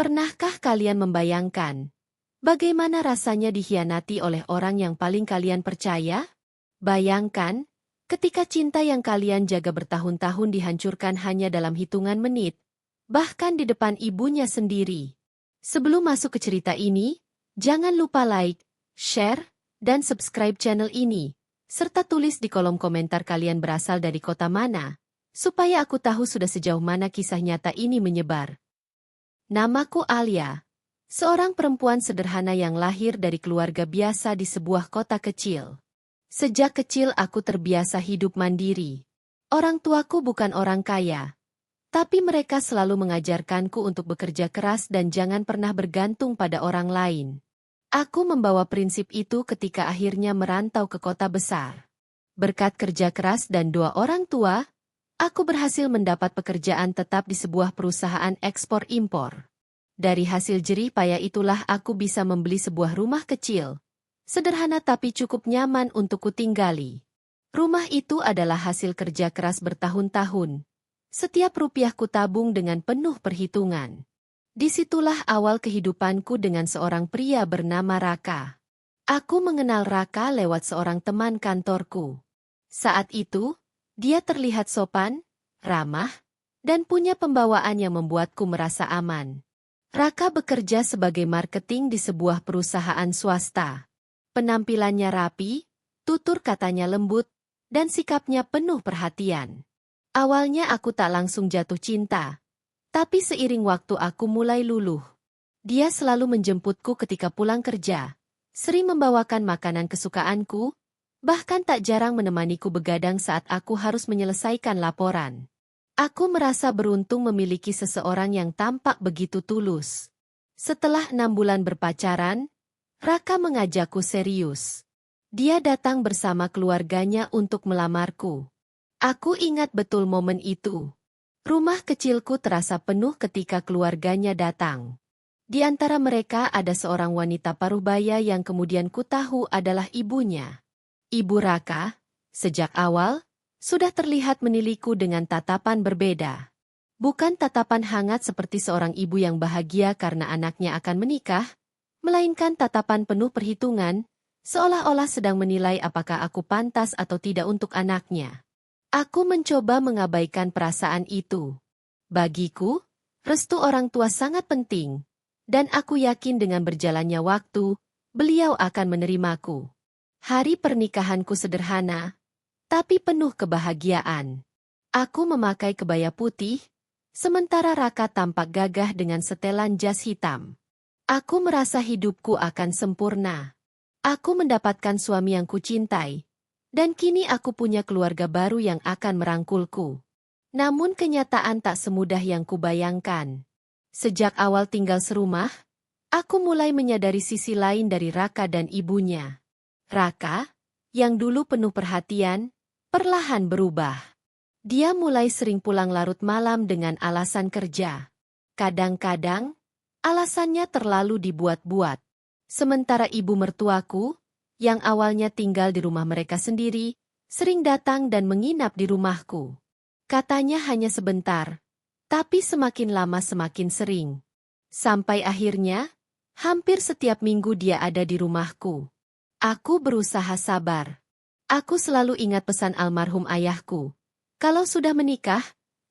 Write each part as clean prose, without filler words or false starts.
Pernahkah kalian membayangkan bagaimana rasanya dikhianati oleh orang yang paling kalian percaya? Bayangkan, ketika cinta yang kalian jaga bertahun-tahun dihancurkan hanya dalam hitungan menit, bahkan di depan ibunya sendiri. Sebelum masuk ke cerita ini, jangan lupa like, share, dan subscribe channel ini, serta tulis di kolom komentar kalian berasal dari kota mana, supaya aku tahu sudah sejauh mana kisah nyata ini menyebar. Namaku Alia, seorang perempuan sederhana yang lahir dari keluarga biasa di sebuah kota kecil. Sejak kecil aku terbiasa hidup mandiri. Orang tuaku bukan orang kaya, tapi mereka selalu mengajarkanku untuk bekerja keras dan jangan pernah bergantung pada orang lain. Aku membawa prinsip itu ketika akhirnya merantau ke kota besar. Berkat kerja keras dan doa orang tua, aku berhasil mendapat pekerjaan tetap di sebuah perusahaan ekspor-impor. Dari hasil jerih payah itulah aku bisa membeli sebuah rumah kecil. Sederhana tapi cukup nyaman untuk kutinggali. Rumah itu adalah hasil kerja keras bertahun-tahun. Setiap rupiah kutabung dengan penuh perhitungan. Disitulah awal kehidupanku dengan seorang pria bernama Raka. Aku mengenal Raka lewat seorang teman kantorku. Saat itu, dia terlihat sopan, ramah, dan punya pembawaan yang membuatku merasa aman. Raka bekerja sebagai marketing di sebuah perusahaan swasta. Penampilannya rapi, tutur katanya lembut, dan sikapnya penuh perhatian. Awalnya aku tak langsung jatuh cinta, tapi seiring waktu aku mulai luluh. Dia selalu menjemputku ketika pulang kerja, sering membawakan makanan kesukaanku, bahkan tak jarang menemaniku begadang saat aku harus menyelesaikan laporan. Aku merasa beruntung memiliki seseorang yang tampak begitu tulus. Setelah 6 bulan berpacaran, Raka mengajakku serius. Dia datang bersama keluarganya untuk melamarku. Aku ingat betul momen itu. Rumah kecilku terasa penuh ketika keluarganya datang. Di antara mereka ada seorang wanita parubaya yang kemudian kutahu adalah ibunya. Ibu Raka, sejak awal, sudah terlihat meniliku dengan tatapan berbeda. Bukan tatapan hangat seperti seorang ibu yang bahagia karena anaknya akan menikah, melainkan tatapan penuh perhitungan, seolah-olah sedang menilai apakah aku pantas atau tidak untuk anaknya. Aku mencoba mengabaikan perasaan itu. Bagiku, restu orang tua sangat penting, dan aku yakin dengan berjalannya waktu, beliau akan menerimaku. Hari pernikahanku sederhana, tapi penuh kebahagiaan. Aku memakai kebaya putih, sementara Raka tampak gagah dengan setelan jas hitam. Aku merasa hidupku akan sempurna. Aku mendapatkan suami yang kucintai, dan kini aku punya keluarga baru yang akan merangkulku. Namun kenyataan tak semudah yang kubayangkan. Sejak awal tinggal serumah, aku mulai menyadari sisi lain dari Raka dan ibunya. Raka, yang dulu penuh perhatian, perlahan berubah. Dia mulai sering pulang larut malam dengan alasan kerja. Kadang-kadang, alasannya terlalu dibuat-buat. Sementara ibu mertuaku, yang awalnya tinggal di rumah mereka sendiri, sering datang dan menginap di rumahku. Katanya hanya sebentar, tapi semakin lama semakin sering. Sampai akhirnya, hampir setiap minggu dia ada di rumahku. Aku berusaha sabar. Aku selalu ingat pesan almarhum ayahku. Kalau sudah menikah,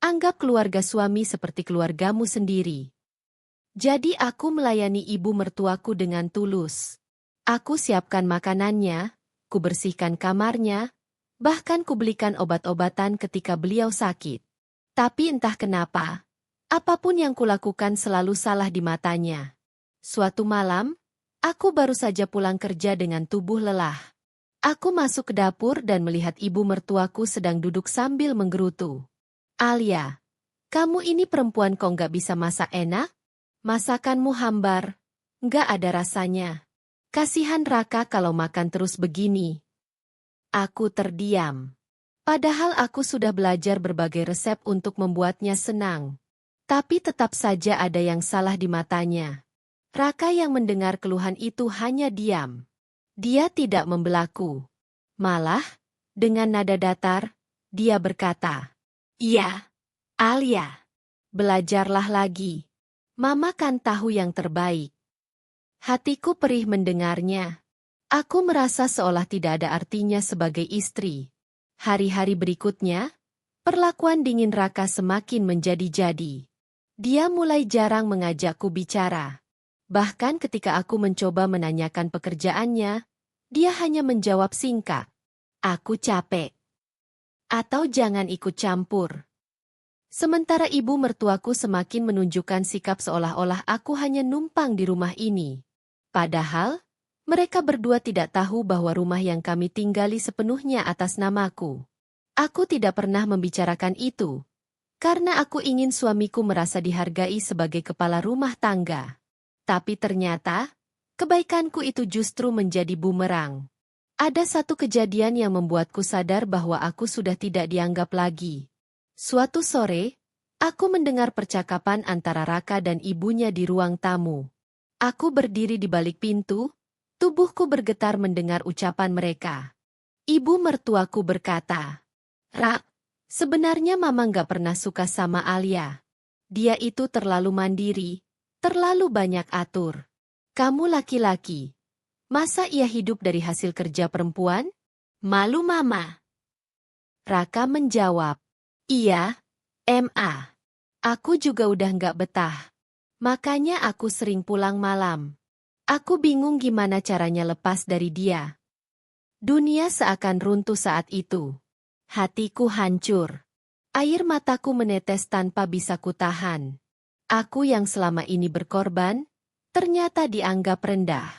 anggap keluarga suami seperti keluargamu sendiri. Jadi aku melayani ibu mertuaku dengan tulus. Aku siapkan makanannya, kubersihkan kamarnya, bahkan kubelikan obat-obatan ketika beliau sakit. Tapi entah kenapa, apapun yang kulakukan selalu salah di matanya. Suatu malam, aku baru saja pulang kerja dengan tubuh lelah. Aku masuk ke dapur dan melihat ibu mertuaku sedang duduk sambil menggerutu. Alia, kamu ini perempuan kok nggak bisa masak enak? Masakanmu hambar, nggak ada rasanya. Kasihan Raka kalau makan terus begini. Aku terdiam. Padahal aku sudah belajar berbagai resep untuk membuatnya senang. Tapi tetap saja ada yang salah di matanya. Raka yang mendengar keluhan itu hanya diam. Dia tidak membelaku. Malah, dengan nada datar, dia berkata, "Iya, Alia, belajarlah lagi. Mama kan tahu yang terbaik. Hatiku perih mendengarnya. Aku merasa seolah tidak ada artinya sebagai istri. Hari-hari berikutnya, perlakuan dingin Raka semakin menjadi-jadi. Dia mulai jarang mengajakku bicara. Bahkan ketika aku mencoba menanyakan pekerjaannya, dia hanya menjawab singkat. Aku capek. Atau jangan ikut campur. Sementara ibu mertuaku semakin menunjukkan sikap seolah-olah aku hanya numpang di rumah ini. Padahal, mereka berdua tidak tahu bahwa rumah yang kami tinggali sepenuhnya atas namaku. Aku tidak pernah membicarakan itu, karena aku ingin suamiku merasa dihargai sebagai kepala rumah tangga. Tapi ternyata, kebaikanku itu justru menjadi bumerang. Ada satu kejadian yang membuatku sadar bahwa aku sudah tidak dianggap lagi. Suatu sore, aku mendengar percakapan antara Raka dan ibunya di ruang tamu. Aku berdiri di balik pintu, tubuhku bergetar mendengar ucapan mereka. Ibu mertuaku berkata, "Rak, sebenarnya Mama nggak pernah suka sama Alia. Dia itu terlalu mandiri, terlalu banyak atur. Kamu laki-laki. Masa ia hidup dari hasil kerja perempuan? Malu Mama." Raka menjawab, "Iya, Ma. Aku juga udah nggak betah. Makanya aku sering pulang malam. Aku bingung gimana caranya lepas dari dia." Dunia seakan runtuh saat itu. Hatiku hancur. Air mataku menetes tanpa bisa kutahan. Aku yang selama ini berkorban, ternyata dianggap rendah.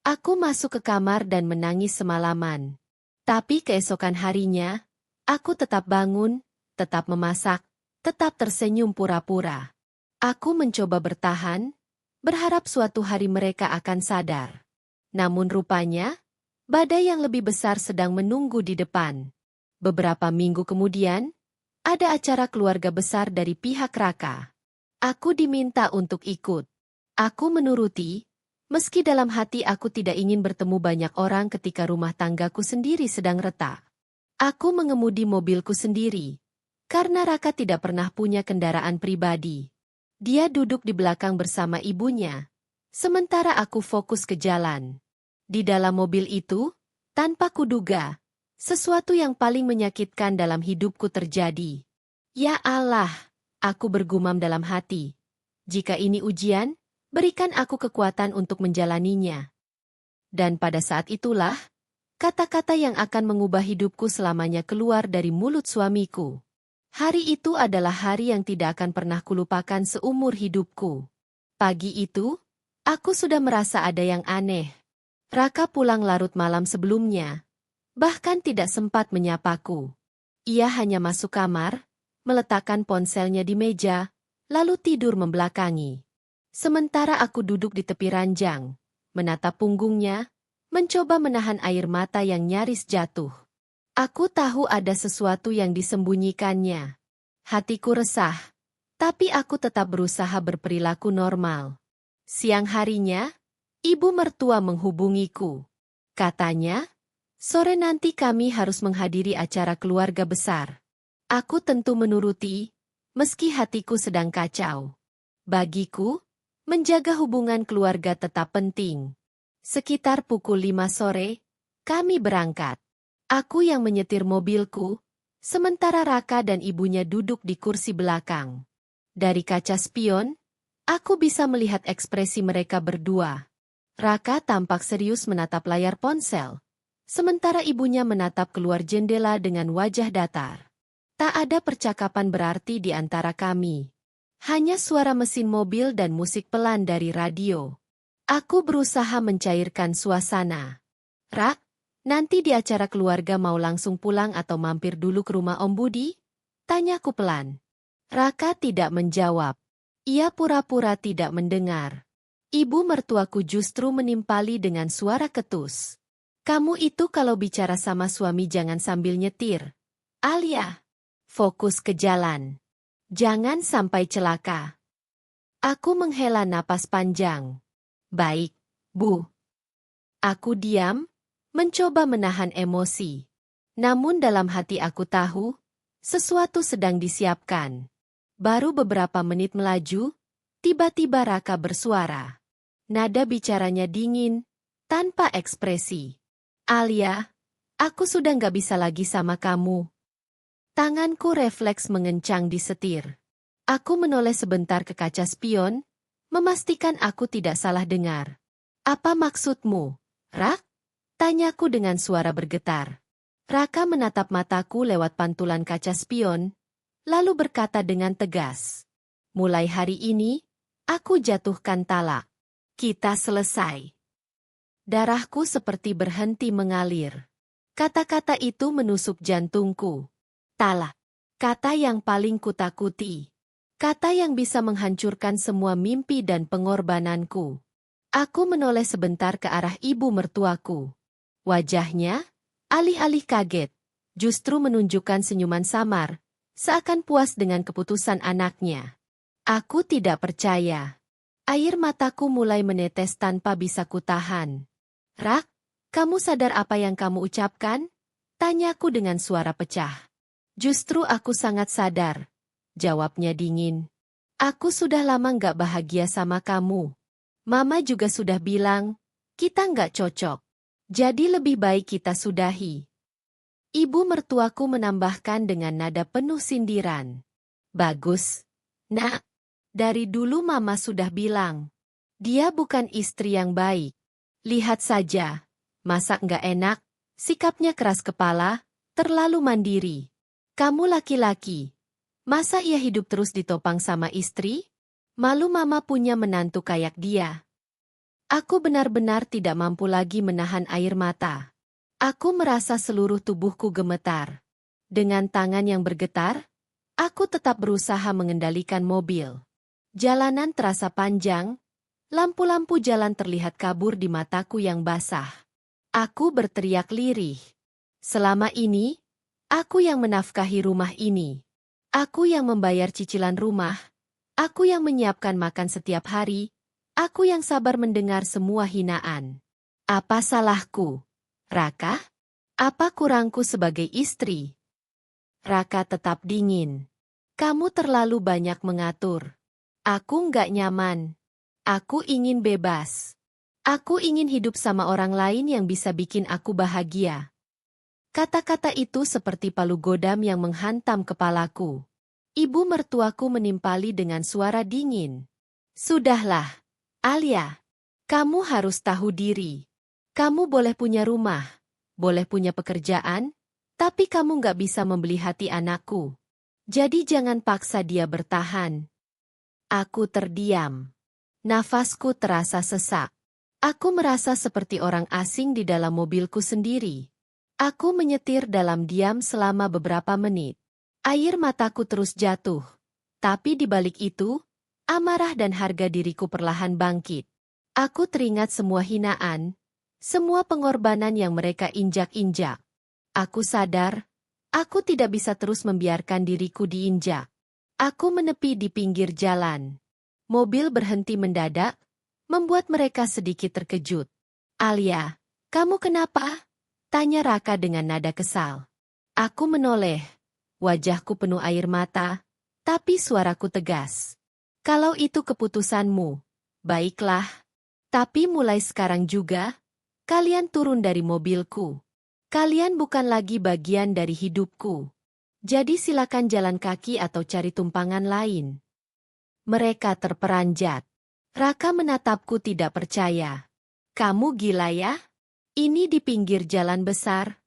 Aku masuk ke kamar dan menangis semalaman. Tapi keesokan harinya, aku tetap bangun, tetap memasak, tetap tersenyum pura-pura. Aku mencoba bertahan, berharap suatu hari mereka akan sadar. Namun rupanya, badai yang lebih besar sedang menunggu di depan. Beberapa minggu kemudian, ada acara keluarga besar dari pihak Raka. Aku diminta untuk ikut. Aku menuruti, meski dalam hati aku tidak ingin bertemu banyak orang ketika rumah tanggaku sendiri sedang retak. Aku mengemudi mobilku sendiri, karena Raka tidak pernah punya kendaraan pribadi. Dia duduk di belakang bersama ibunya, sementara aku fokus ke jalan. Di dalam mobil itu, tanpa kuduga, sesuatu yang paling menyakitkan dalam hidupku terjadi. Ya Allah, aku bergumam dalam hati. Jika ini ujian, berikan aku kekuatan untuk menjalaninya. Dan pada saat itulah, kata-kata yang akan mengubah hidupku selamanya keluar dari mulut suamiku. Hari itu adalah hari yang tidak akan pernah kulupakan seumur hidupku. Pagi itu, aku sudah merasa ada yang aneh. Raka pulang larut malam sebelumnya, bahkan tidak sempat menyapaku. Ia hanya masuk kamar, meletakkan ponselnya di meja, lalu tidur membelakangi. Sementara aku duduk di tepi ranjang, menatap punggungnya, mencoba menahan air mata yang nyaris jatuh. Aku tahu ada sesuatu yang disembunyikannya. Hatiku resah, tapi aku tetap berusaha berperilaku normal. Siang harinya, ibu mertua menghubungiku. Katanya, sore nanti kami harus menghadiri acara keluarga besar. Aku tentu menuruti, meski hatiku sedang kacau. Bagiku, menjaga hubungan keluarga tetap penting. Sekitar pukul 5 sore, kami berangkat. Aku yang menyetir mobilku, sementara Raka dan ibunya duduk di kursi belakang. Dari kaca spion, aku bisa melihat ekspresi mereka berdua. Raka tampak serius menatap layar ponsel, sementara ibunya menatap keluar jendela dengan wajah datar. Tak ada percakapan berarti di antara kami. Hanya suara mesin mobil dan musik pelan dari radio. Aku berusaha mencairkan suasana. "Rak, nanti di acara keluarga mau langsung pulang atau mampir dulu ke rumah Om Budi?" Tanyaku pelan. Raka tidak menjawab. Ia pura-pura tidak mendengar. Ibu mertuaku justru menimpali dengan suara ketus. "Kamu itu kalau bicara sama suami jangan sambil nyetir. Alia, fokus ke jalan. Jangan sampai celaka." Aku menghela napas panjang. "Baik, Bu." Aku diam, mencoba menahan emosi. Namun dalam hati aku tahu, sesuatu sedang disiapkan. Baru beberapa menit melaju, Tiba-tiba Raka bersuara. Nada bicaranya dingin, tanpa ekspresi. Alia, aku sudah nggak bisa lagi sama kamu. Tanganku refleks mengencang di setir. Aku menoleh sebentar ke kaca spion, memastikan aku tidak salah dengar. Apa maksudmu, Rak? Tanyaku dengan suara bergetar. Raka menatap mataku lewat pantulan kaca spion, lalu berkata dengan tegas. Mulai hari ini, aku jatuhkan talak. Kita selesai. Darahku seperti berhenti mengalir. Kata-kata itu menusuk jantungku. Talak. Kata yang paling kutakuti. Kata yang bisa menghancurkan semua mimpi dan pengorbananku. Aku menoleh sebentar ke arah ibu mertuaku. Wajahnya, alih-alih kaget, justru menunjukkan senyuman samar, seakan puas dengan keputusan anaknya. Aku tidak percaya. Air mataku mulai menetes tanpa bisa kutahan. Rak, kamu sadar apa yang kamu ucapkan? Tanyaku dengan suara pecah. Justru aku sangat sadar. Jawabnya dingin. Aku sudah lama nggak bahagia sama kamu. Mama juga sudah bilang, kita nggak cocok. Jadi lebih baik kita sudahi. Ibu mertuaku menambahkan dengan nada penuh sindiran. Bagus, Nak. Dari dulu Mama sudah bilang. Dia bukan istri yang baik. Lihat saja. Masak nggak enak, sikapnya keras kepala, terlalu mandiri. Kamu laki-laki. Masa ia hidup terus ditopang sama istri? Malu Mama punya menantu kayak dia. Aku benar-benar tidak mampu lagi menahan air mata. Aku merasa seluruh tubuhku gemetar. Dengan tangan yang bergetar, aku tetap berusaha mengendalikan mobil. Jalanan terasa panjang, lampu-lampu jalan terlihat kabur di mataku yang basah. Aku berteriak lirih. Selama ini, aku yang menafkahi rumah ini. Aku yang membayar cicilan rumah. Aku yang menyiapkan makan setiap hari. Aku yang sabar mendengar semua hinaan. Apa salahku, Raka? Apa kurangku sebagai istri? Raka tetap dingin. Kamu terlalu banyak mengatur. Aku nggak nyaman. Aku ingin bebas. Aku ingin hidup sama orang lain yang bisa bikin aku bahagia. Kata-kata itu seperti palu godam yang menghantam kepalaku. Ibu mertuaku menimpali dengan suara dingin. Sudahlah. Alia, kamu harus tahu diri. Kamu boleh punya rumah, boleh punya pekerjaan, tapi kamu nggak bisa membeli hati anakku. Jadi jangan paksa dia bertahan. Aku terdiam. Nafasku terasa sesak. Aku merasa seperti orang asing di dalam mobilku sendiri. Aku menyetir dalam diam selama beberapa menit. Air mataku terus jatuh. Tapi di balik itu, amarah dan harga diriku perlahan bangkit. Aku teringat semua hinaan, semua pengorbanan yang mereka injak-injak. Aku sadar, aku tidak bisa terus membiarkan diriku diinjak. Aku menepi di pinggir jalan. Mobil berhenti mendadak, membuat mereka sedikit terkejut. Alia, kamu kenapa? Tanya Raka dengan nada kesal. Aku menoleh. Wajahku penuh air mata, tapi suaraku tegas. Kalau itu keputusanmu, baiklah. Tapi mulai sekarang juga, kalian turun dari mobilku. Kalian bukan lagi bagian dari hidupku. Jadi silakan jalan kaki atau cari tumpangan lain. Mereka terperanjat. Raka menatapku tidak percaya. Kamu gila ya? Ini di pinggir jalan besar.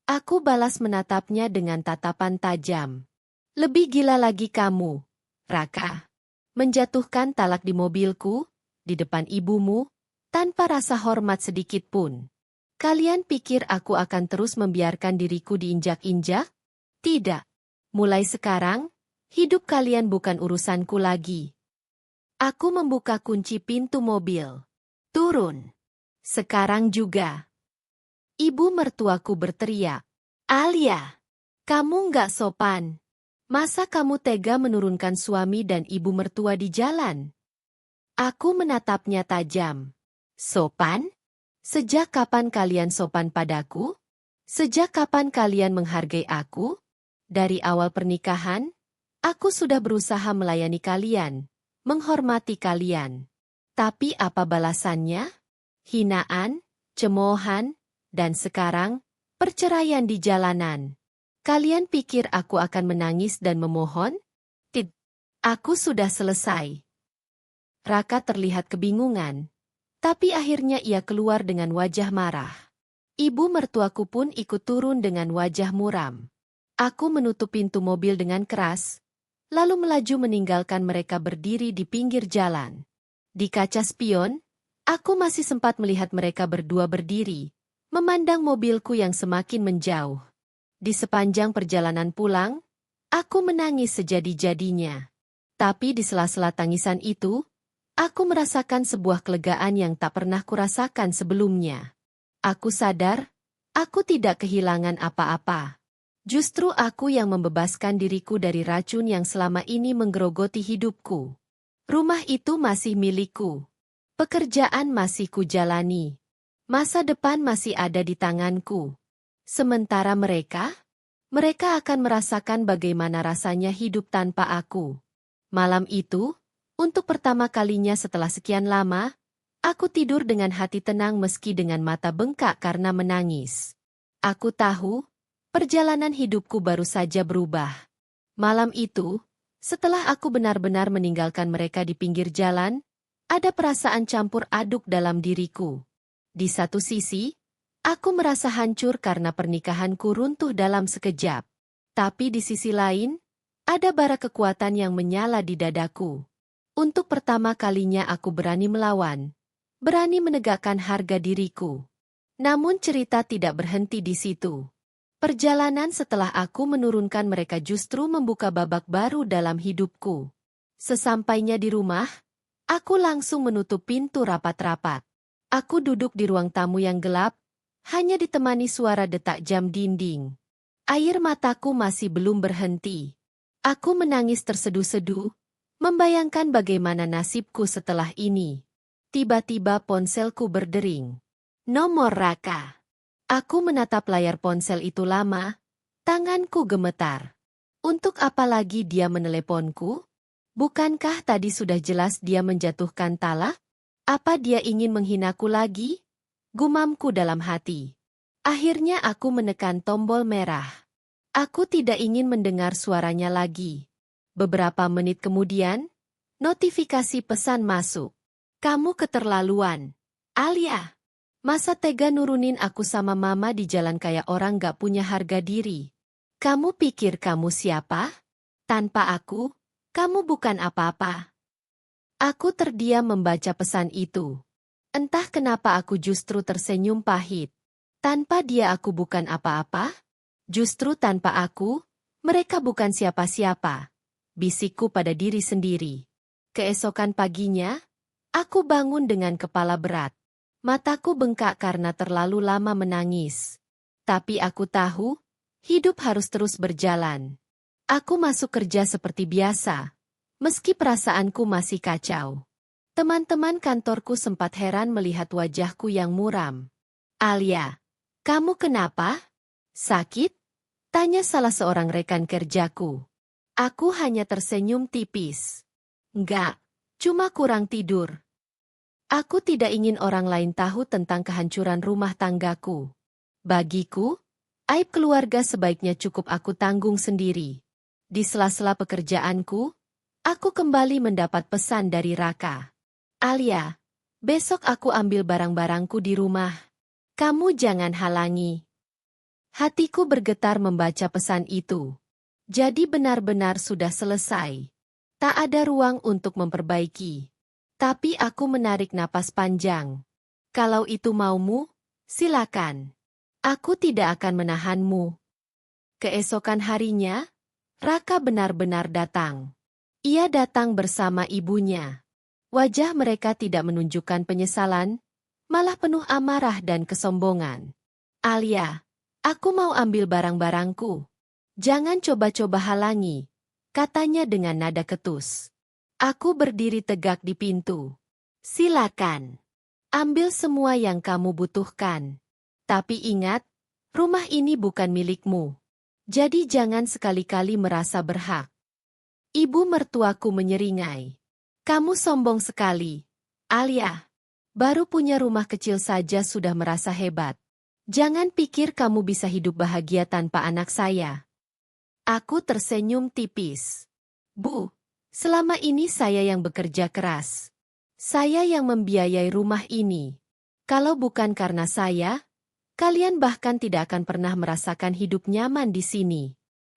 Aku balas menatapnya dengan tatapan tajam. Lebih gila lagi kamu, Raka. Menjatuhkan talak di mobilku, di depan ibumu, tanpa rasa hormat sedikit pun. Kalian pikir aku akan terus membiarkan diriku diinjak-injak? Tidak. Mulai sekarang, hidup kalian bukan urusanku lagi. Aku membuka kunci pintu mobil. Turun. Sekarang juga. Ibu mertuaku berteriak. Alia, kamu nggak sopan. Masa kamu tega menurunkan suami dan ibu mertua di jalan? Aku menatapnya tajam. Sopan? Sejak kapan kalian sopan padaku? Sejak kapan kalian menghargai aku? Dari awal pernikahan, aku sudah berusaha melayani kalian, menghormati kalian. Tapi apa balasannya? Hinaan, cemoohan, dan sekarang, perceraian di jalanan. Kalian pikir aku akan menangis dan memohon? Tidak. Aku sudah selesai. Raka terlihat kebingungan. Tapi akhirnya ia keluar dengan wajah marah. Ibu mertuaku pun ikut turun dengan wajah muram. Aku menutup pintu mobil dengan keras, lalu melaju meninggalkan mereka berdiri di pinggir jalan. Di kaca spion, aku masih sempat melihat mereka berdua berdiri, memandang mobilku yang semakin menjauh. Di sepanjang perjalanan pulang, aku menangis sejadi-jadinya. Tapi di sela-sela tangisan itu, aku merasakan sebuah kelegaan yang tak pernah kurasakan sebelumnya. Aku sadar, aku tidak kehilangan apa-apa. Justru aku yang membebaskan diriku dari racun yang selama ini menggerogoti hidupku. Rumah itu masih milikku. Pekerjaan masih kujalani. Masa depan masih ada di tanganku. Sementara mereka akan merasakan bagaimana rasanya hidup tanpa aku. Malam itu, untuk pertama kalinya setelah sekian lama, aku tidur dengan hati tenang meski dengan mata bengkak karena menangis. Aku tahu, perjalanan hidupku baru saja berubah. Malam itu, setelah aku benar-benar meninggalkan mereka di pinggir jalan, ada perasaan campur aduk dalam diriku. Di satu sisi, aku merasa hancur karena pernikahanku runtuh dalam sekejap. Tapi di sisi lain, ada bara kekuatan yang menyala di dadaku. Untuk pertama kalinya aku berani melawan, berani menegakkan harga diriku. Namun cerita tidak berhenti di situ. Perjalanan setelah aku menurunkan mereka justru membuka babak baru dalam hidupku. Sesampainya di rumah, aku langsung menutup pintu rapat-rapat. Aku duduk di ruang tamu yang gelap, hanya ditemani suara detak jam dinding. Air mataku masih belum berhenti. Aku menangis terseduh-seduh, membayangkan bagaimana nasibku setelah ini. Tiba-tiba ponselku berdering. Nomor Raka. Aku menatap layar ponsel itu lama, tanganku gemetar. Untuk apa lagi dia meneleponku? Bukankah tadi sudah jelas dia menjatuhkan talak? Apa dia ingin menghinaku lagi? Gumamku dalam hati. Akhirnya aku menekan tombol merah. Aku tidak ingin mendengar suaranya lagi. Beberapa menit kemudian, notifikasi pesan masuk. Kamu keterlaluan, Alia. Masa tega nurunin aku sama mama di jalan kayak orang gak punya harga diri. Kamu pikir kamu siapa? Tanpa aku, kamu bukan apa-apa. Aku terdiam membaca pesan itu. Entah kenapa aku justru tersenyum pahit. Tanpa dia aku bukan apa-apa. Justru tanpa aku, mereka bukan siapa-siapa. Bisikku pada diri sendiri. Keesokan paginya, aku bangun dengan kepala berat. Mataku bengkak karena terlalu lama menangis. Tapi aku tahu, hidup harus terus berjalan. Aku masuk kerja seperti biasa, meski perasaanku masih kacau. Teman-teman kantorku sempat heran melihat wajahku yang muram. Alia, kamu kenapa? Sakit? Tanya salah seorang rekan kerjaku. Aku hanya tersenyum tipis. Enggak, cuma kurang tidur. Aku tidak ingin orang lain tahu tentang kehancuran rumah tanggaku. Bagiku, aib keluarga sebaiknya cukup aku tanggung sendiri. Di sela-sela pekerjaanku, aku kembali mendapat pesan dari Raka. Alia, besok aku ambil barang-barangku di rumah. Kamu jangan halangi. Hatiku bergetar membaca pesan itu. Jadi benar-benar sudah selesai. Tak ada ruang untuk memperbaiki. Tapi aku menarik napas panjang. Kalau itu maumu, silakan. Aku tidak akan menahanmu. Keesokan harinya, Raka benar-benar datang. Ia datang bersama ibunya. Wajah mereka tidak menunjukkan penyesalan, malah penuh amarah dan kesombongan. Alia, aku mau ambil barang-barangku. Jangan coba-coba halangi, katanya dengan nada ketus. Aku berdiri tegak di pintu. Silakan. Ambil semua yang kamu butuhkan. Tapi ingat, rumah ini bukan milikmu. Jadi jangan sekali-kali merasa berhak. Ibu mertuaku menyeringai. Kamu sombong sekali, Alia. Baru punya rumah kecil saja sudah merasa hebat. Jangan pikir kamu bisa hidup bahagia tanpa anak saya. Aku tersenyum tipis. Bu, selama ini saya yang bekerja keras. Saya yang membiayai rumah ini. Kalau bukan karena saya, kalian bahkan tidak akan pernah merasakan hidup nyaman di sini.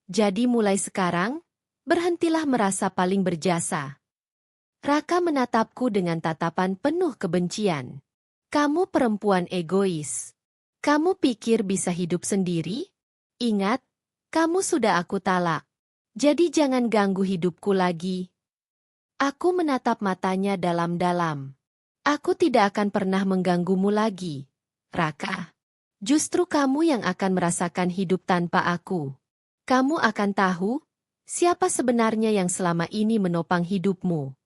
Jadi mulai sekarang, berhentilah merasa paling berjasa. Raka menatapku dengan tatapan penuh kebencian. Kamu perempuan egois. Kamu pikir bisa hidup sendiri? Ingat, kamu sudah aku talak. Jadi jangan ganggu hidupku lagi. Aku menatap matanya dalam-dalam. Aku tidak akan pernah mengganggumu lagi, Raka. Justru kamu yang akan merasakan hidup tanpa aku. Kamu akan tahu siapa sebenarnya yang selama ini menopang hidupmu.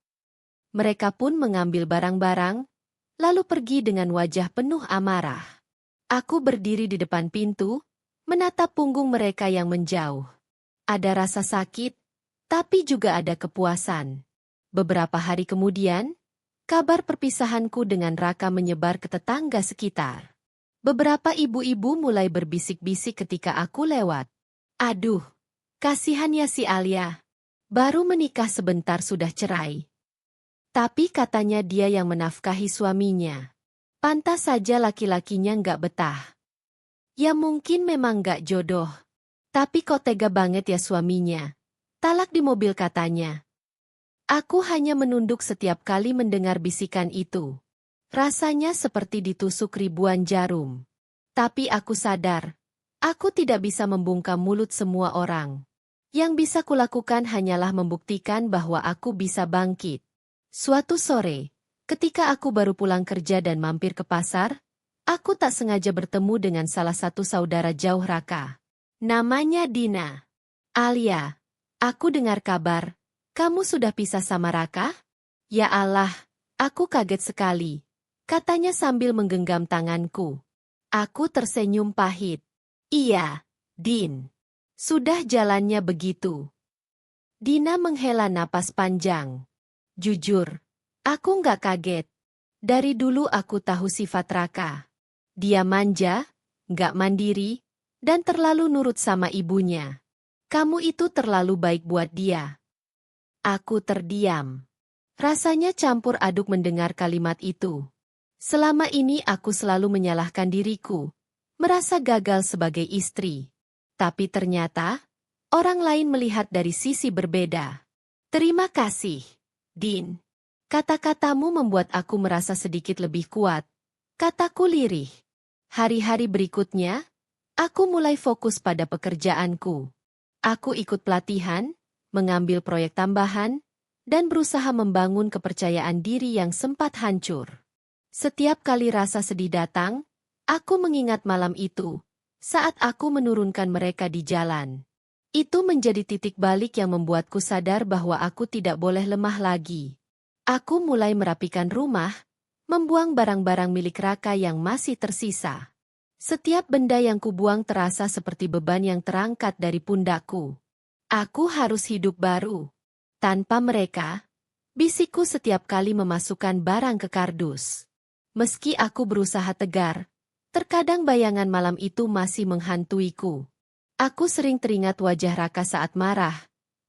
Mereka pun mengambil barang-barang, lalu pergi dengan wajah penuh amarah. Aku berdiri di depan pintu, menatap punggung mereka yang menjauh. Ada rasa sakit, tapi juga ada kepuasan. Beberapa hari kemudian, kabar perpisahanku dengan Raka menyebar ke tetangga sekitar. Beberapa ibu-ibu mulai berbisik-bisik ketika aku lewat. Aduh, kasihan ya si Alia. Baru menikah sebentar sudah cerai. Tapi katanya dia yang menafkahi suaminya. Pantas saja laki-lakinya nggak betah. Ya mungkin memang nggak jodoh. Tapi kok tega banget ya suaminya. Talak di mobil katanya. Aku hanya menunduk setiap kali mendengar bisikan itu. Rasanya seperti ditusuk ribuan jarum. Tapi aku sadar, aku tidak bisa membungkam mulut semua orang. Yang bisa kulakukan hanyalah membuktikan bahwa aku bisa bangkit. Suatu sore, ketika aku baru pulang kerja dan mampir ke pasar, aku tak sengaja bertemu dengan salah satu saudara jauh Raka. Namanya Dina. Alia, aku dengar kabar, kamu sudah pisah sama Raka? Ya Allah, aku kaget sekali, katanya sambil menggenggam tanganku. Aku tersenyum pahit. Iya, Din. Sudah jalannya begitu. Dina menghela napas panjang. Jujur, aku nggak kaget. Dari dulu aku tahu sifat Raka. Dia manja, nggak mandiri, dan terlalu nurut sama ibunya. Kamu itu terlalu baik buat dia. Aku terdiam. Rasanya campur aduk mendengar kalimat itu. Selama ini aku selalu menyalahkan diriku, merasa gagal sebagai istri. Tapi ternyata, orang lain melihat dari sisi berbeda. Terima kasih, Din. Kata-katamu membuat aku merasa sedikit lebih kuat. Kataku lirih. Hari-hari berikutnya, aku mulai fokus pada pekerjaanku. Aku ikut pelatihan, mengambil proyek tambahan, dan berusaha membangun kepercayaan diri yang sempat hancur. Setiap kali rasa sedih datang, aku mengingat malam itu, saat aku menurunkan mereka di jalan. Itu menjadi titik balik yang membuatku sadar bahwa aku tidak boleh lemah lagi. Aku mulai merapikan rumah, membuang barang-barang milik Raka yang masih tersisa. Setiap benda yang kubuang terasa seperti beban yang terangkat dari pundakku. Aku harus hidup baru. Tanpa mereka, bisikku setiap kali memasukkan barang ke kardus. Meski aku berusaha tegar, terkadang bayangan malam itu masih menghantuiku. Aku sering teringat wajah Raka saat marah,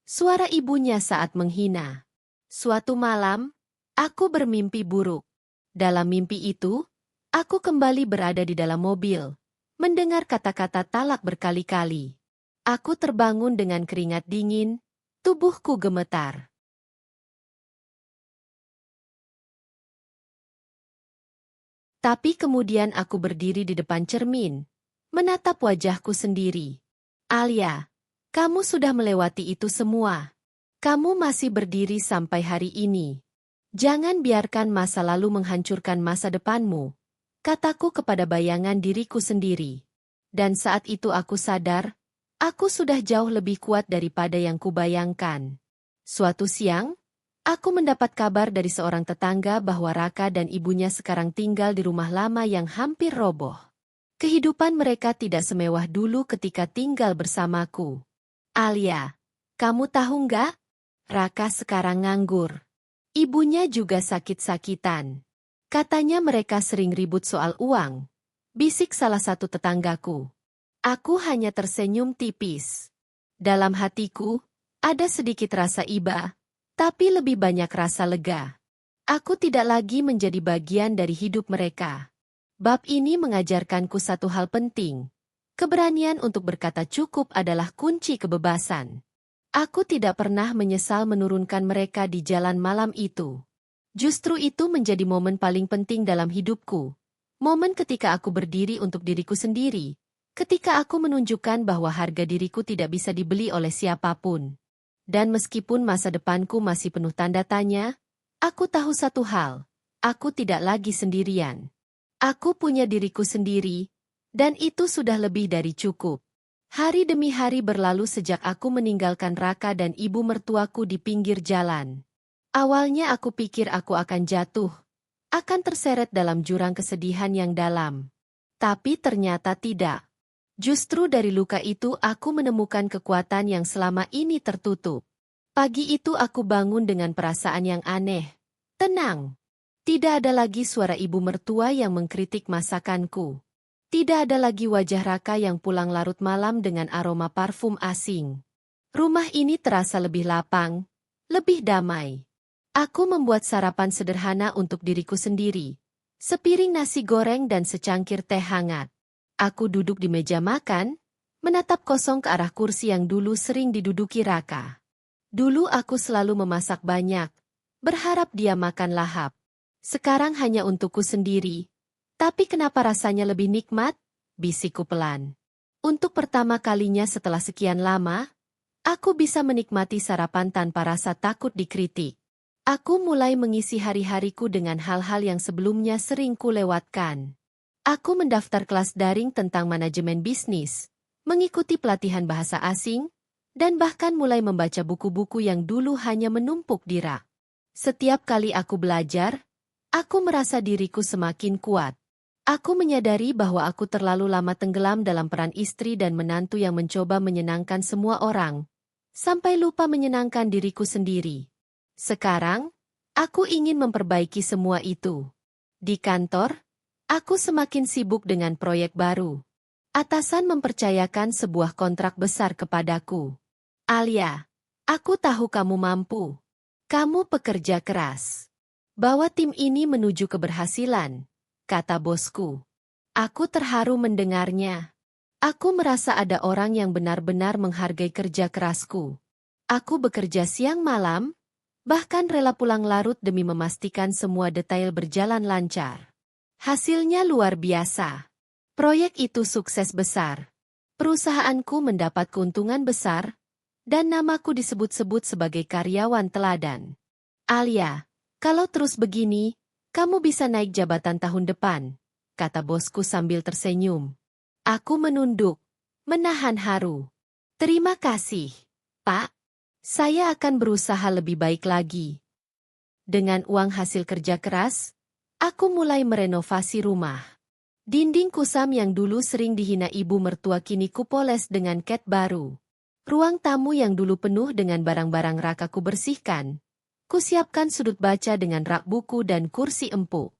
suara ibunya saat menghina. Suatu malam, aku bermimpi buruk. Dalam mimpi itu, aku kembali berada di dalam mobil, mendengar kata-kata talak berkali-kali. Aku terbangun dengan keringat dingin, tubuhku gemetar. Tapi kemudian aku berdiri di depan cermin, menatap wajahku sendiri. Alia, kamu sudah melewati itu semua. Kamu masih berdiri sampai hari ini. Jangan biarkan masa lalu menghancurkan masa depanmu, kataku kepada bayangan diriku sendiri. Dan saat itu aku sadar, aku sudah jauh lebih kuat daripada yang kubayangkan. Suatu siang, aku mendapat kabar dari seorang tetangga bahwa Raka dan ibunya sekarang tinggal di rumah lama yang hampir roboh. Kehidupan mereka tidak semewah dulu ketika tinggal bersamaku. Alia, kamu tahu nggak? Raka sekarang nganggur. Ibunya juga sakit-sakitan. Katanya mereka sering ribut soal uang. Bisik salah satu tetanggaku. Aku hanya tersenyum tipis. Dalam hatiku, ada sedikit rasa iba, tapi lebih banyak rasa lega. Aku tidak lagi menjadi bagian dari hidup mereka. Bab ini mengajarkanku satu hal penting. Keberanian untuk berkata cukup adalah kunci kebebasan. Aku tidak pernah menyesal menurunkan mereka di jalan malam itu. Justru itu menjadi momen paling penting dalam hidupku. Momen ketika aku berdiri untuk diriku sendiri. Ketika aku menunjukkan bahwa harga diriku tidak bisa dibeli oleh siapapun. Dan meskipun masa depanku masih penuh tanda tanya, aku tahu satu hal, aku tidak lagi sendirian. Aku punya diriku sendiri, dan itu sudah lebih dari cukup. Hari demi hari berlalu sejak aku meninggalkan Raka dan ibu mertuaku di pinggir jalan. Awalnya aku pikir aku akan jatuh, akan terseret dalam jurang kesedihan yang dalam. Tapi ternyata tidak. Justru dari luka itu aku menemukan kekuatan yang selama ini tertutup. Pagi itu aku bangun dengan perasaan yang aneh. Tenang. Tidak ada lagi suara ibu mertua yang mengkritik masakanku. Tidak ada lagi wajah Raka yang pulang larut malam dengan aroma parfum asing. Rumah ini terasa lebih lapang, lebih damai. Aku membuat sarapan sederhana untuk diriku sendiri. Sepiring nasi goreng dan secangkir teh hangat. Aku duduk di meja makan, menatap kosong ke arah kursi yang dulu sering diduduki Raka. Dulu aku selalu memasak banyak, berharap dia makan lahap. Sekarang hanya untukku sendiri. Tapi kenapa rasanya lebih nikmat? Bisikku pelan. Untuk pertama kalinya setelah sekian lama, aku bisa menikmati sarapan tanpa rasa takut dikritik. Aku mulai mengisi hari-hariku dengan hal-hal yang sebelumnya sering kulewatkan. Aku mendaftar kelas daring tentang manajemen bisnis, mengikuti pelatihan bahasa asing, dan bahkan mulai membaca buku-buku yang dulu hanya menumpuk di rak. Setiap kali aku belajar, aku merasa diriku semakin kuat. Aku menyadari bahwa aku terlalu lama tenggelam dalam peran istri dan menantu yang mencoba menyenangkan semua orang, sampai lupa menyenangkan diriku sendiri. Sekarang, aku ingin memperbaiki semua itu. Di kantor, aku semakin sibuk dengan proyek baru. Atasan mempercayakan sebuah kontrak besar kepadaku. Alia, aku tahu kamu mampu. Kamu pekerja keras. Bawa tim ini menuju keberhasilan, kata bosku. Aku terharu mendengarnya. Aku merasa ada orang yang benar-benar menghargai kerja kerasku. Aku bekerja siang malam, bahkan rela pulang larut demi memastikan semua detail berjalan lancar. Hasilnya luar biasa. Proyek itu sukses besar. Perusahaanku mendapat keuntungan besar, dan namaku disebut-sebut sebagai karyawan teladan. Alia, kalau terus begini, kamu bisa naik jabatan tahun depan, kata bosku sambil tersenyum. Aku menunduk, menahan haru. Terima kasih, Pak. Saya akan berusaha lebih baik lagi. Dengan uang hasil kerja keras, aku mulai merenovasi rumah. Dinding kusam yang dulu sering dihina ibu mertua kini kupoles dengan cat baru. Ruang tamu yang dulu penuh dengan barang-barang Raka kubersihkan. Kusiapkan sudut baca dengan rak buku dan kursi empuk.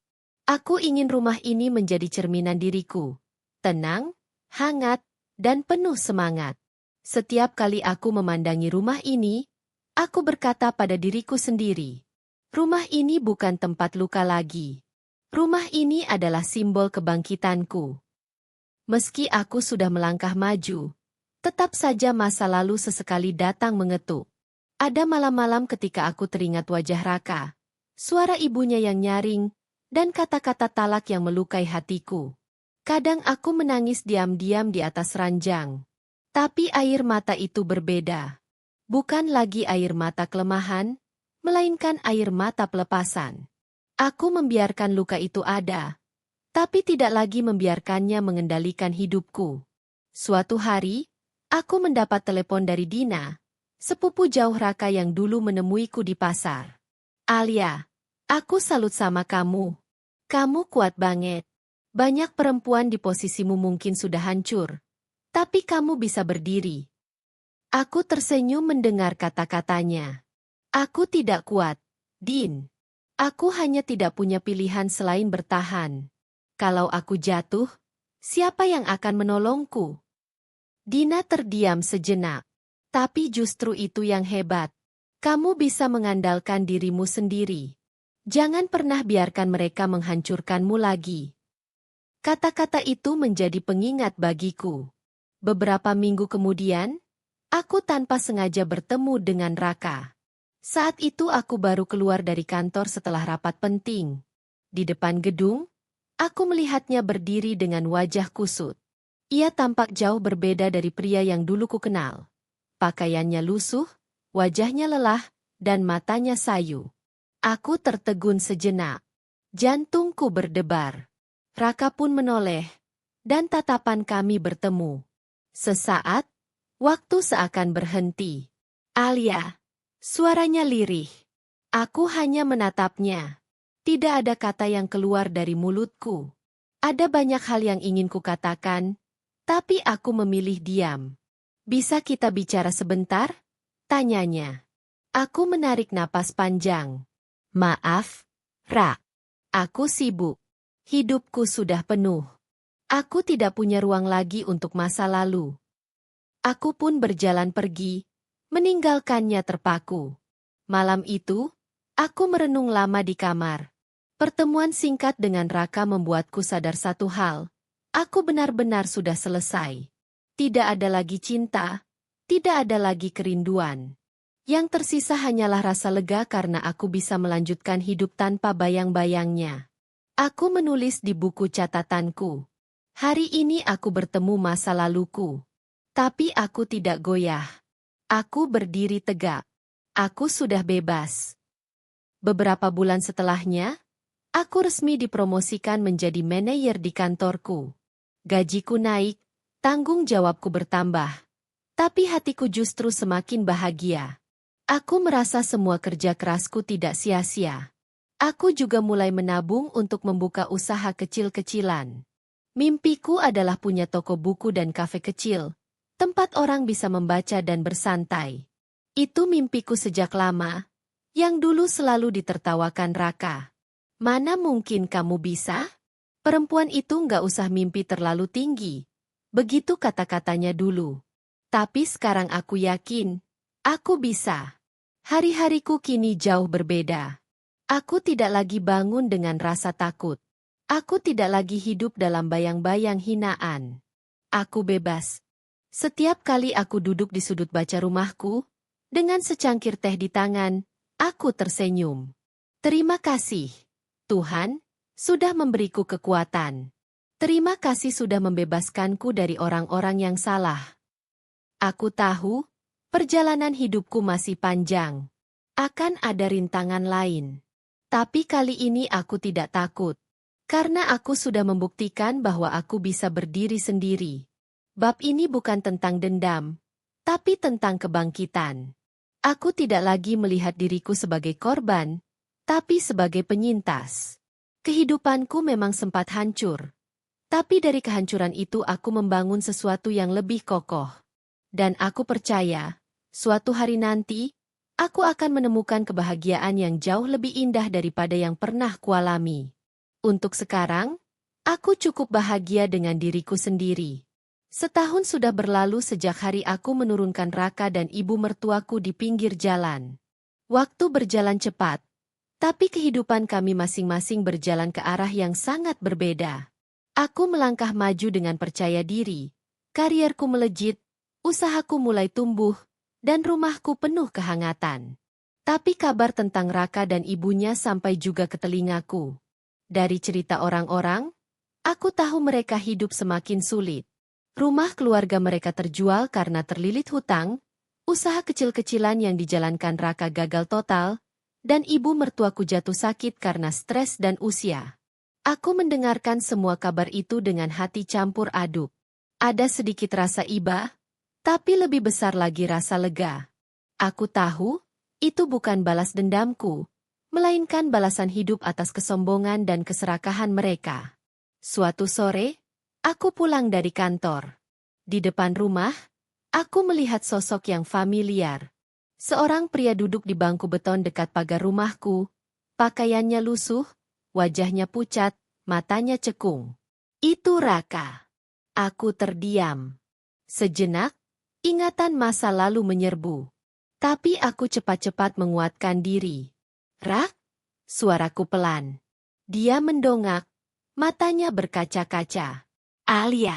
Aku ingin rumah ini menjadi cerminan diriku. Tenang, hangat, dan penuh semangat. Setiap kali aku memandangi rumah ini, aku berkata pada diriku sendiri, rumah ini bukan tempat luka lagi. Rumah ini adalah simbol kebangkitanku. Meski aku sudah melangkah maju, tetap saja masa lalu sesekali datang mengetuk. Ada malam-malam ketika aku teringat wajah Raka, suara ibunya yang nyaring, dan kata-kata talak yang melukai hatiku. Kadang aku menangis diam-diam di atas ranjang. Tapi air mata itu berbeda. Bukan lagi air mata kelemahan, melainkan air mata pelepasan. Aku membiarkan luka itu ada, tapi tidak lagi membiarkannya mengendalikan hidupku. Suatu hari, aku mendapat telepon dari Dina, sepupu jauh Raka yang dulu menemuiku di pasar. Alia, aku salut sama kamu. Kamu kuat banget. Banyak perempuan di posisimu mungkin sudah hancur. Tapi kamu bisa berdiri. Aku tersenyum mendengar kata-katanya. Aku tidak kuat. Din, aku hanya tidak punya pilihan selain bertahan. Kalau aku jatuh, siapa yang akan menolongku? Dina terdiam sejenak. Tapi justru itu yang hebat. Kamu bisa mengandalkan dirimu sendiri. Jangan pernah biarkan mereka menghancurkanmu lagi. Kata-kata itu menjadi pengingat bagiku. Beberapa minggu kemudian, aku tanpa sengaja bertemu dengan Raka. Saat itu aku baru keluar dari kantor setelah rapat penting. Di depan gedung, aku melihatnya berdiri dengan wajah kusut. Ia tampak jauh berbeda dari pria yang dulu ku kenal. Pakaiannya lusuh, wajahnya lelah, dan matanya sayu. Aku tertegun sejenak. Jantungku berdebar. Raka pun menoleh, dan tatapan kami bertemu. Sesaat, waktu seakan berhenti. Alia, suaranya lirih. Aku hanya menatapnya. Tidak ada kata yang keluar dari mulutku. Ada banyak hal yang ingin kukatakan, tapi aku memilih diam. Bisa kita bicara sebentar? Tanyanya. Aku menarik napas panjang. Maaf, Ra. Aku sibuk. Hidupku sudah penuh. Aku tidak punya ruang lagi untuk masa lalu. Aku pun berjalan pergi, meninggalkannya terpaku. Malam itu, aku merenung lama di kamar. Pertemuan singkat dengan Raka membuatku sadar satu hal. Aku benar-benar sudah selesai. Tidak ada lagi cinta, tidak ada lagi kerinduan. Yang tersisa hanyalah rasa lega karena aku bisa melanjutkan hidup tanpa bayang-bayangnya. Aku menulis di buku catatanku. Hari ini aku bertemu masa laluku. Tapi aku tidak goyah. Aku berdiri tegak. Aku sudah bebas. Beberapa bulan setelahnya, aku resmi dipromosikan menjadi manajer di kantorku. Gajiku naik. Tanggung jawabku bertambah. Tapi hatiku justru semakin bahagia. Aku merasa semua kerja kerasku tidak sia-sia. Aku juga mulai menabung untuk membuka usaha kecil-kecilan. Mimpiku adalah punya toko buku dan kafe kecil, tempat orang bisa membaca dan bersantai. Itu mimpiku sejak lama, yang dulu selalu ditertawakan Raka. Mana mungkin kamu bisa? Perempuan itu nggak usah mimpi terlalu tinggi. Begitu kata-katanya dulu. Tapi sekarang aku yakin, aku bisa. Hari-hariku kini jauh berbeda. Aku tidak lagi bangun dengan rasa takut. Aku tidak lagi hidup dalam bayang-bayang hinaan. Aku bebas. Setiap kali aku duduk di sudut baca rumahku, dengan secangkir teh di tangan, aku tersenyum. Terima kasih, Tuhan, sudah memberiku kekuatan. Terima kasih sudah membebaskanku dari orang-orang yang salah. Aku tahu, perjalanan hidupku masih panjang. Akan ada rintangan lain. Tapi kali ini aku tidak takut. Karena aku sudah membuktikan bahwa aku bisa berdiri sendiri. Bab ini bukan tentang dendam, tapi tentang kebangkitan. Aku tidak lagi melihat diriku sebagai korban, tapi sebagai penyintas. Kehidupanku memang sempat hancur. Tapi dari kehancuran itu aku membangun sesuatu yang lebih kokoh. Dan aku percaya, suatu hari nanti, aku akan menemukan kebahagiaan yang jauh lebih indah daripada yang pernah kualami. Untuk sekarang, aku cukup bahagia dengan diriku sendiri. Setahun sudah berlalu sejak hari aku menurunkan Raka dan ibu mertuaku di pinggir jalan. Waktu berjalan cepat, tapi kehidupan kami masing-masing berjalan ke arah yang sangat berbeda. Aku melangkah maju dengan percaya diri, karierku melejit, usahaku mulai tumbuh, dan rumahku penuh kehangatan. Tapi kabar tentang Raka dan ibunya sampai juga ke telingaku. Dari cerita orang-orang, aku tahu mereka hidup semakin sulit. Rumah keluarga mereka terjual karena terlilit hutang, usaha kecil-kecilan yang dijalankan Raka gagal total, dan ibu mertuaku jatuh sakit karena stres dan usia. Aku mendengarkan semua kabar itu dengan hati campur aduk. Ada sedikit rasa iba, tapi lebih besar lagi rasa lega. Aku tahu, itu bukan balas dendamku, melainkan balasan hidup atas kesombongan dan keserakahan mereka. Suatu sore, aku pulang dari kantor. Di depan rumah, aku melihat sosok yang familiar. Seorang pria duduk di bangku beton dekat pagar rumahku, Pakaiannya lusuh, wajahnya pucat, matanya cekung. Itu Raka. Aku terdiam. Sejenak, ingatan masa lalu menyerbu. Tapi aku cepat-cepat menguatkan diri. Rak? Suaraku pelan. Dia mendongak, matanya berkaca-kaca. Alia.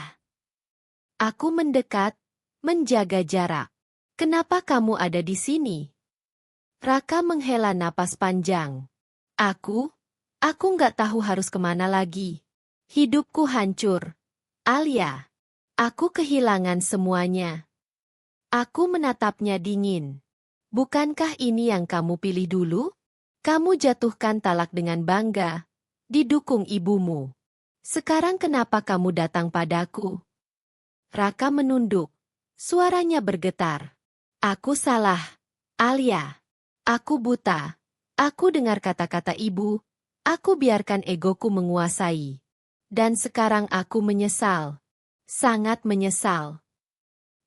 Aku mendekat, menjaga jarak. Kenapa kamu ada di sini? Raka menghela napas panjang. Aku nggak tahu harus kemana lagi. Hidupku hancur. Alia. Aku kehilangan semuanya. Aku menatapnya dingin. Bukankah ini yang kamu pilih dulu? Kamu jatuhkan talak dengan bangga, didukung ibumu. Sekarang kenapa kamu datang padaku? Raka menunduk. Suaranya bergetar. Aku salah, Alia. Aku buta. Aku dengar kata-kata ibu. Aku biarkan egoku menguasai. Dan sekarang aku menyesal. Sangat menyesal.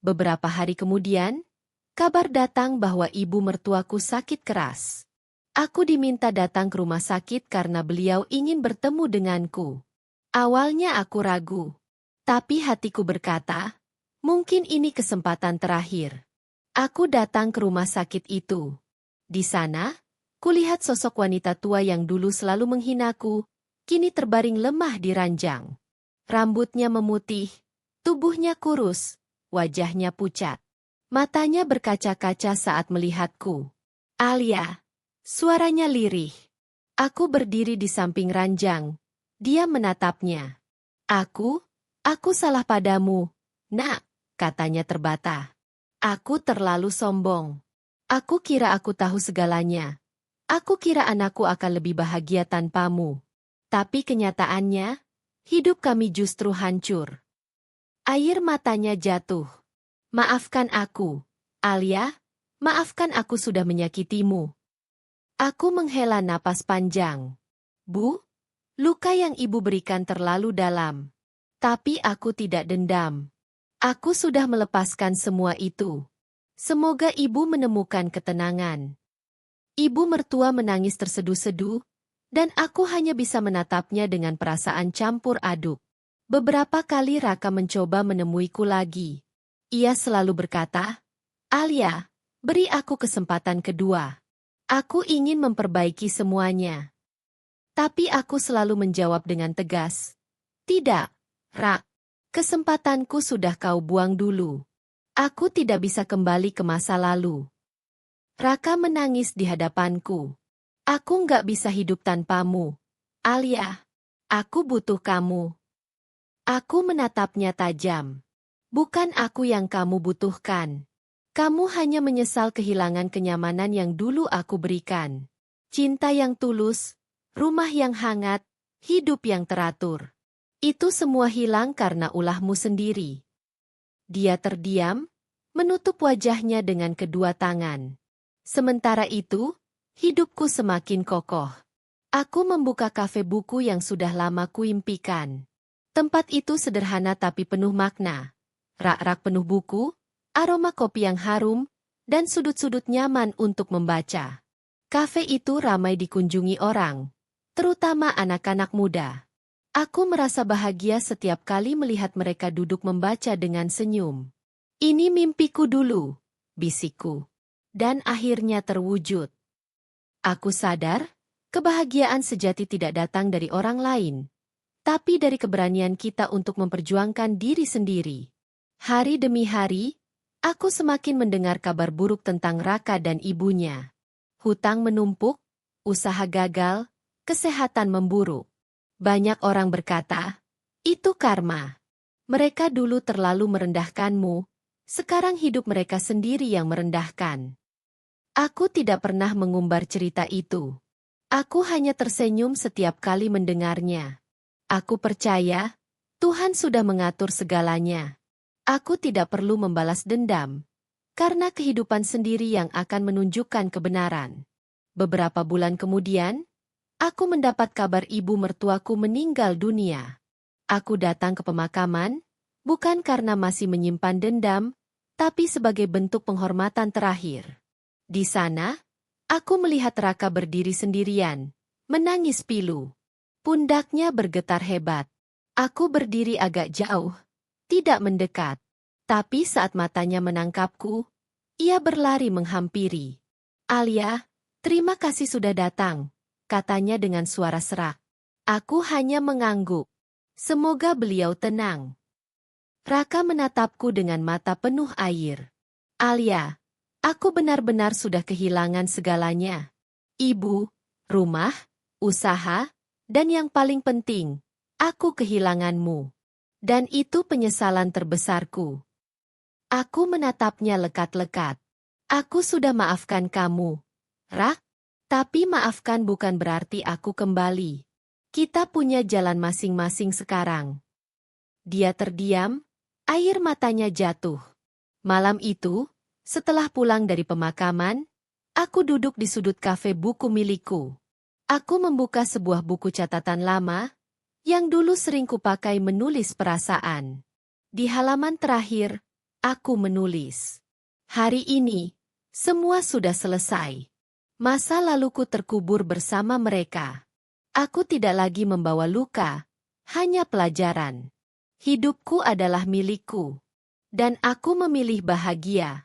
Beberapa hari kemudian, kabar datang bahwa ibu mertuaku sakit keras. Aku diminta datang ke rumah sakit karena beliau ingin bertemu denganku. Awalnya aku ragu. Tapi hatiku berkata, mungkin ini kesempatan terakhir. Aku datang ke rumah sakit itu. Di sana, kulihat sosok wanita tua yang dulu selalu menghinaku, kini terbaring lemah di ranjang. Rambutnya memutih, tubuhnya kurus, wajahnya pucat. Matanya berkaca-kaca saat melihatku. Alia. Suaranya lirih. Aku berdiri di samping ranjang. Dia menatapnya. Aku salah padamu, nak, katanya terbata. Aku terlalu sombong. Aku kira aku tahu segalanya. Aku kira anakku akan lebih bahagia tanpamu. Tapi kenyataannya, hidup kami justru hancur. Air matanya jatuh. Maafkan aku, Alia. Maafkan aku sudah menyakitimu. Aku menghela napas panjang. Bu, luka yang ibu berikan terlalu dalam. Tapi aku tidak dendam. Aku sudah melepaskan semua itu. Semoga ibu menemukan ketenangan. Ibu mertua menangis terseduh-seduh, dan aku hanya bisa menatapnya dengan perasaan campur aduk. Beberapa kali Raka mencoba menemuiku lagi. Ia selalu berkata, Alia, beri aku kesempatan kedua. Aku ingin memperbaiki semuanya. Tapi aku selalu menjawab dengan tegas. Tidak, Rak. Kesempatanku sudah kau buang dulu. Aku tidak bisa kembali ke masa lalu. Raka menangis di hadapanku. Aku nggak bisa hidup tanpamu. Alia, aku butuh kamu. Aku menatapnya tajam. Bukan aku yang kamu butuhkan. Kamu hanya menyesal kehilangan kenyamanan yang dulu aku berikan. Cinta yang tulus, rumah yang hangat, hidup yang teratur. Itu semua hilang karena ulahmu sendiri. Dia terdiam, menutup wajahnya dengan kedua tangan. Sementara itu, hidupku semakin kokoh. Aku membuka kafe buku yang sudah lama kuimpikan. Tempat itu sederhana tapi penuh makna. Rak-rak penuh buku, aroma kopi yang harum, dan sudut-sudut nyaman untuk membaca. Kafe itu ramai dikunjungi orang, terutama anak-anak muda. Aku merasa bahagia setiap kali melihat mereka duduk membaca dengan senyum. Ini mimpiku dulu, bisikku. Dan akhirnya terwujud. Aku sadar, kebahagiaan sejati tidak datang dari orang lain, tapi dari keberanian kita untuk memperjuangkan diri sendiri. Hari demi hari, aku semakin mendengar kabar buruk tentang Raka dan ibunya. Hutang menumpuk, usaha gagal, kesehatan memburuk. Banyak orang berkata, itu karma. Mereka dulu terlalu merendahkanmu, sekarang hidup mereka sendiri yang merendahkan. Aku tidak pernah mengumbar cerita itu. Aku hanya tersenyum setiap kali mendengarnya. Aku percaya, Tuhan sudah mengatur segalanya. Aku tidak perlu membalas dendam, karena kehidupan sendiri yang akan menunjukkan kebenaran. Beberapa bulan kemudian, aku mendapat kabar ibu mertuaku meninggal dunia. Aku datang ke pemakaman, bukan karena masih menyimpan dendam, tapi sebagai bentuk penghormatan terakhir. Di sana, aku melihat Raka berdiri sendirian, menangis pilu. Pundaknya bergetar hebat. Aku berdiri agak jauh, tidak mendekat. Tapi saat matanya menangkapku, ia berlari menghampiri. Alia, terima kasih sudah datang, katanya dengan suara serak. Aku hanya mengangguk. Semoga beliau tenang. Raka menatapku dengan mata penuh air. Alia, aku benar-benar sudah kehilangan segalanya. Ibu, rumah, usaha, dan yang paling penting, aku kehilanganmu. Dan itu penyesalan terbesarku. Aku menatapnya lekat-lekat. Aku sudah maafkan kamu, Rak. Tapi maafkan bukan berarti aku kembali. Kita punya jalan masing-masing sekarang. Dia terdiam, air matanya jatuh. Malam itu, setelah pulang dari pemakaman, aku duduk di sudut kafe buku milikku. Aku membuka sebuah buku catatan lama, yang dulu sering kupakai menulis perasaan. Di halaman terakhir, aku menulis. Hari ini, semua sudah selesai. Masa laluku terkubur bersama mereka. Aku tidak lagi membawa luka, hanya pelajaran. Hidupku adalah milikku. Dan aku memilih bahagia.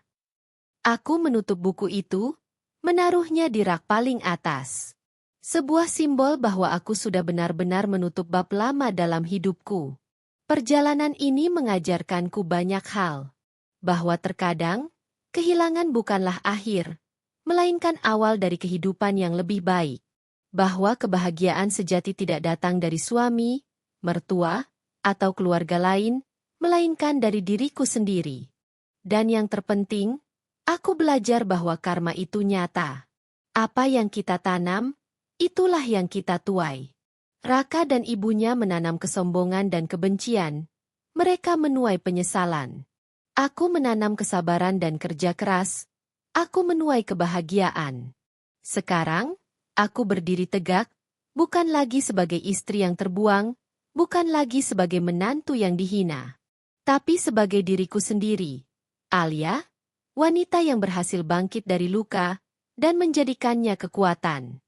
Aku menutup buku itu, menaruhnya di rak paling atas. Sebuah simbol bahwa aku sudah benar-benar menutup bab lama dalam hidupku. Perjalanan ini mengajarkanku banyak hal. Bahwa terkadang, kehilangan bukanlah akhir, melainkan awal dari kehidupan yang lebih baik. Bahwa kebahagiaan sejati tidak datang dari suami, mertua, atau keluarga lain, melainkan dari diriku sendiri. Dan yang terpenting, aku belajar bahwa karma itu nyata. Apa yang kita tanam, itulah yang kita tuai. Raka dan ibunya menanam kesombongan dan kebencian. Mereka menuai penyesalan. Aku menanam kesabaran dan kerja keras. Aku menuai kebahagiaan. Sekarang, aku berdiri tegak, bukan lagi sebagai istri yang terbuang, bukan lagi sebagai menantu yang dihina, tapi sebagai diriku sendiri. Alia, wanita yang berhasil bangkit dari luka dan menjadikannya kekuatan.